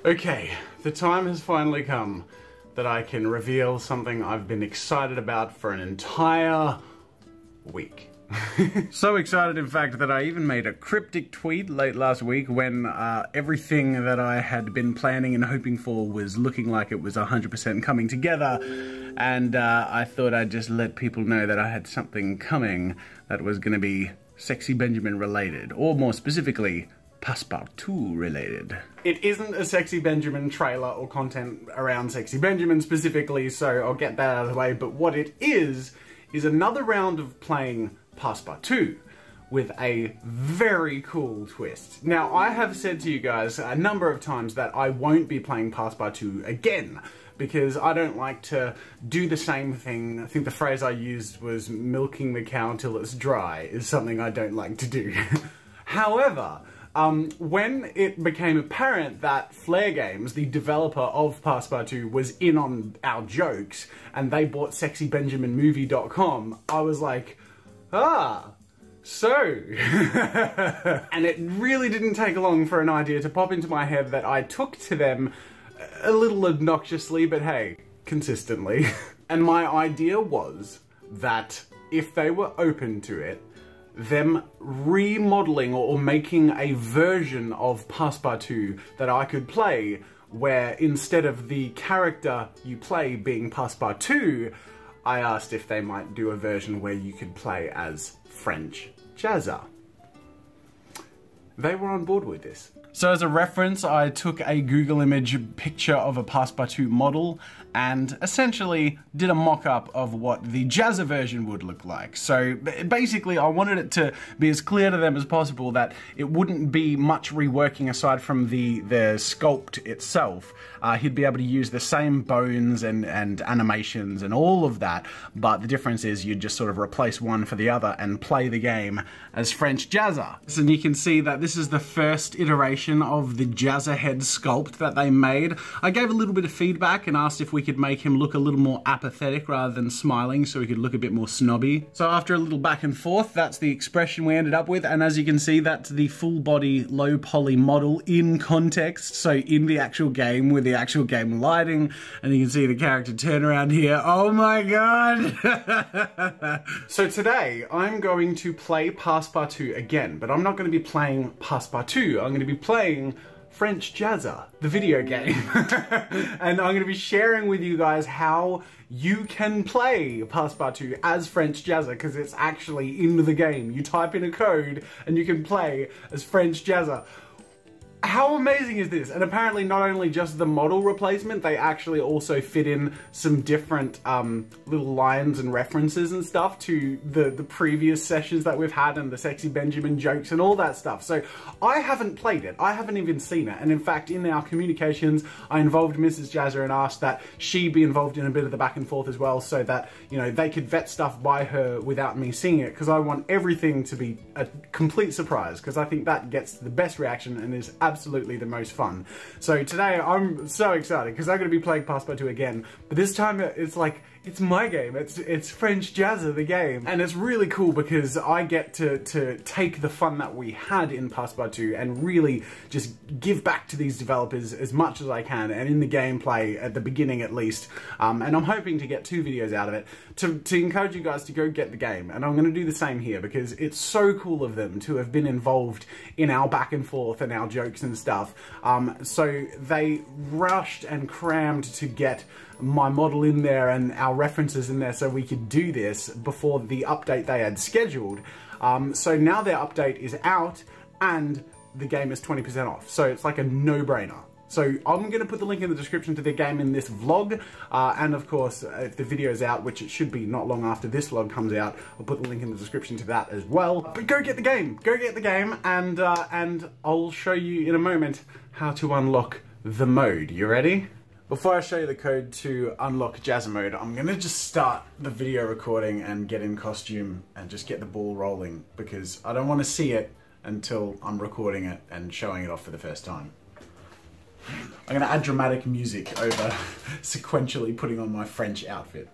Okay, the time has finally come that I can reveal something I've been excited about for an entire week. So excited, in fact, that I even made a cryptic tweet late last week when everything that I had been planning and hoping for was looking like it was 100% coming together, and I thought I'd just let people know that I had something coming that was going to be Sexy Benjamin related, or more specifically, Passpartout related. It isn't a Sexy Benjamin trailer or content around Sexy Benjamin specifically, so I'll get that out of the way, but what it is another round of playing Passpartout with a very cool twist. Now, I have said to you guys a number of times that I won't be playing Passpartout again, because I don't like to do the same thing. I think the phrase I used was milking the cow until it's dry is something I don't like to do. However, when it became apparent that Flare Games, the developer of Passpartout, was in on our jokes and they bought sexybenjaminmovie.com, I was like, so. And it really didn't take long for an idea to pop into my head that I took to them a little obnoxiously, but hey, consistently. And my idea was that if they were open to it, them remodeling or making a version of Passpartout that I could play, where instead of the character you play being Passpartout, I asked if they might do a version where you could play as French Jazza. They were on board with this. So as a reference, I took a Google image picture of a Passpartout model and essentially did a mock-up of what the Jazza version would look like. So basically, I wanted it to be as clear to them as possible that it wouldn't be much reworking aside from the sculpt itself. He'd be able to use the same bones and animations and all of that, but the difference is you'd just sort of replace one for the other and play the game as French Jazza. So you can see that this is the first iteration of the Jazza head sculpt that they made. I gave a little bit of feedback and asked if we could make him look a little more apathetic rather than smiling, so he could look a bit more snobby. So after a little back and forth, that's the expression we ended up with, and as you can see, that's the full body low poly model in context, so in the actual game with the actual game lighting, and you can see the character turn around here. Oh my god! So today I'm going to play Passpartout again, but I'm not going to be playing Passpartout. I'm going to be playing French Jazza, the video game. And I'm going to be sharing with you guys how you can play Passpartout as French Jazza, because it's actually in the game. You type in a code and you can play as French Jazza. How amazing is this? And apparently not only just the model replacement, they actually also fit in some different little lines and references and stuff to the previous sessions that we've had and the Sexy Benjamin jokes and all that stuff. So I haven't played it. I haven't even seen it. And in fact, in our communications, I involved Mrs. Jazza and asked that she be involved in a bit of the back and forth as well, so that, you know, they could vet stuff by her without me seeing it, because I want everything to be a complete surprise, because I think that gets the best reaction and is absolutely the most fun. So today I'm so excited because I'm going to be playing Passpartout again, but this time it's like, it's my game. It's French Jazza, the game. And it's really cool because I get to take the fun that we had in Passpartout and really just give back to these developers as much as I can, and in the gameplay at the beginning at least. And I'm hoping to get 2 videos out of it to encourage you guys to go get the game. And I'm going to do the same here because it's so cool of them to have been involved in our back and forth and our jokes and stuff. So they rushed and crammed to get my model in there and our references in there so we could do this before the update they had scheduled. So now their update is out and the game is 20% off. So it's like a no-brainer. So I'm going to put the link in the description to their game in this vlog, and of course if the video is out, which it should be not long after this vlog comes out, I'll put the link in the description to that as well. But go get the game! Go get the game, and I'll show you in a moment how to unlock the mode. You ready? Before I show you the code to unlock Jazza mode, I'm going to just start the video recording and get in costume and just get the ball rolling, because I don't want to see it until I'm recording it and showing it off for the first time. I'm going to add dramatic music over sequentially putting on my French outfit.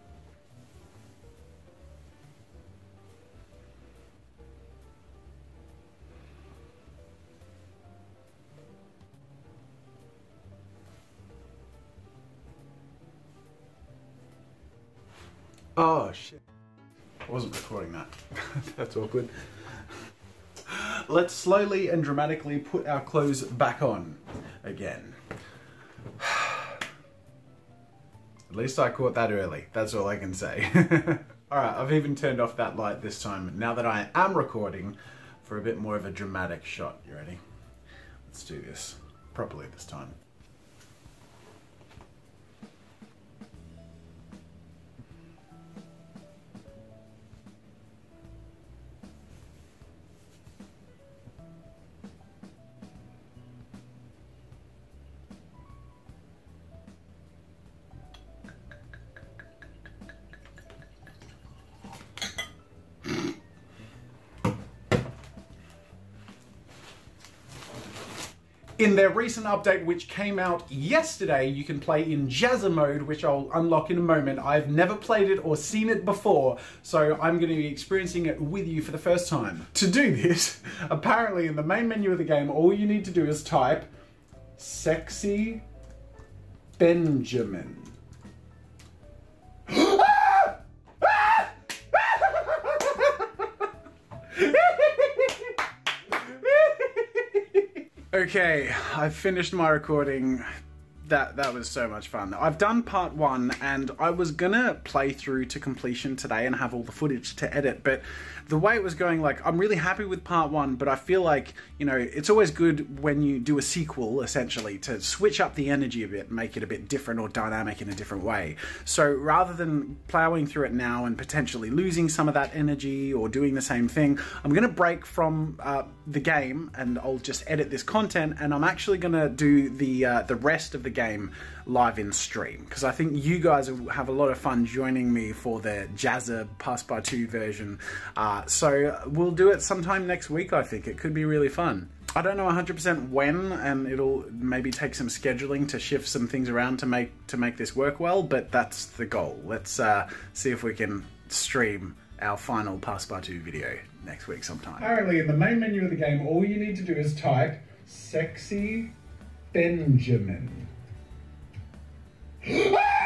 Oh shit. I wasn't recording that. That's awkward. Let's slowly and dramatically put our clothes back on again. At least I caught that early. That's all I can say. Alright, I've even turned off that light this time now that I am recording for a bit more of a dramatic shot. You ready? Let's do this properly this time. In their recent update, which came out yesterday, you can play in Jazza mode, which I'll unlock in a moment. I've never played it or seen it before, so I'm going to be experiencing it with you for the first time. To do this, apparently in the main menu of the game, all you need to do is type Sexy Benjamin. Okay, I've finished my recording. That was so much fun. I've done part 1 and I was gonna play through to completion today and have all the footage to edit, but the way it was going, like, I'm really happy with part 1, but I feel like, you know, it's always good when you do a sequel, essentially, to switch up the energy a bit, make it a bit different or dynamic in a different way. So rather than plowing through it now and potentially losing some of that energy or doing the same thing, I'm gonna break from the game and I'll just edit this content, and I'm actually gonna do the rest of the game live in stream, because I think you guys will have a lot of fun joining me for the Jazza Passpartout version. So we'll do it sometime next week. I think it could be really fun. I don't know 100% when, and it'll maybe take some scheduling to shift some things around to make this work well, but that's the goal. Let's see if we can stream our final Passpartout video next week sometime. Apparently in the main menu of the game, all you need to do is type Sexy Benjamin. Oh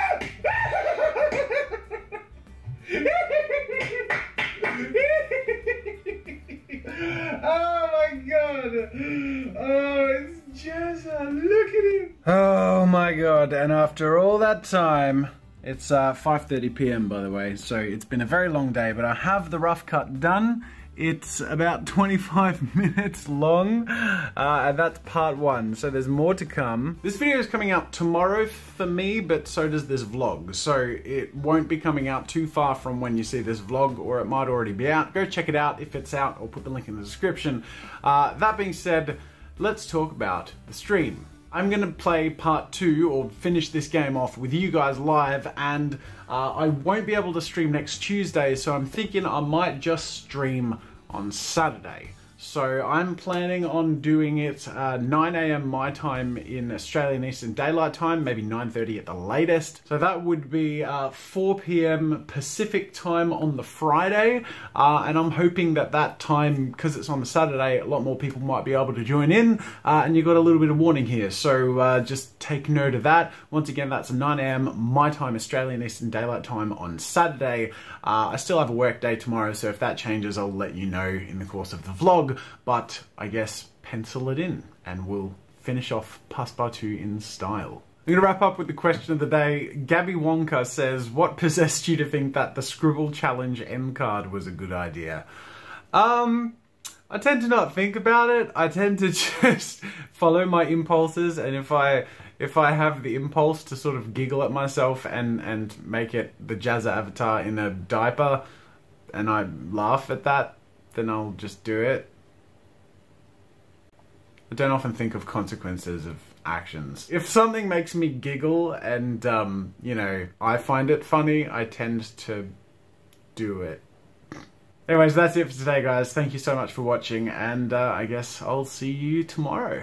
my god! Oh, it's Jazza! Look at him! Oh my god! And after all that time, it's 5:30 p.m. by the way, so it's been a very long day, but I have the rough cut done. It's about 25 minutes long, and that's part 1, so there's more to come. This video is coming out tomorrow for me, but so does this vlog, so it won't be coming out too far from when you see this vlog, or it might already be out. Go check it out if it's out, or put the link in the description. That being said, let's talk about the stream. I'm gonna play part 2, or finish this game off with you guys live, and I won't be able to stream next Tuesday, so I'm thinking I might just stream on Saturday. So I'm planning on doing it 9 AM my time in Australian Eastern Daylight Time, maybe 9:30 at the latest. So that would be 4 PM Pacific time on the Friday. And I'm hoping that that time, because it's on the Saturday, a lot more people might be able to join in. And you've got a little bit of warning here, so just take note of that. Once again, that's 9 AM my time, Australian Eastern Daylight Time on Saturday. I still have a work day tomorrow, so if that changes, I'll let you know in the course of the vlog. But I guess pencil it in and we'll finish off Passpartout in style. I'm going to wrap up with the question of the day. Gabby Wonka says, what possessed you to think that the Scribble Challenge end card was a good idea? I tend to not think about it. I tend to just follow my impulses, and if I have the impulse to sort of giggle at myself and make it the Jazza avatar in a diaper, and I laugh at that, then I'll just do it. I don't often think of consequences of actions. If something makes me giggle and, you know, I find it funny, I tend to do it. Anyways, that's it for today, guys. Thank you so much for watching, and I guess I'll see you tomorrow.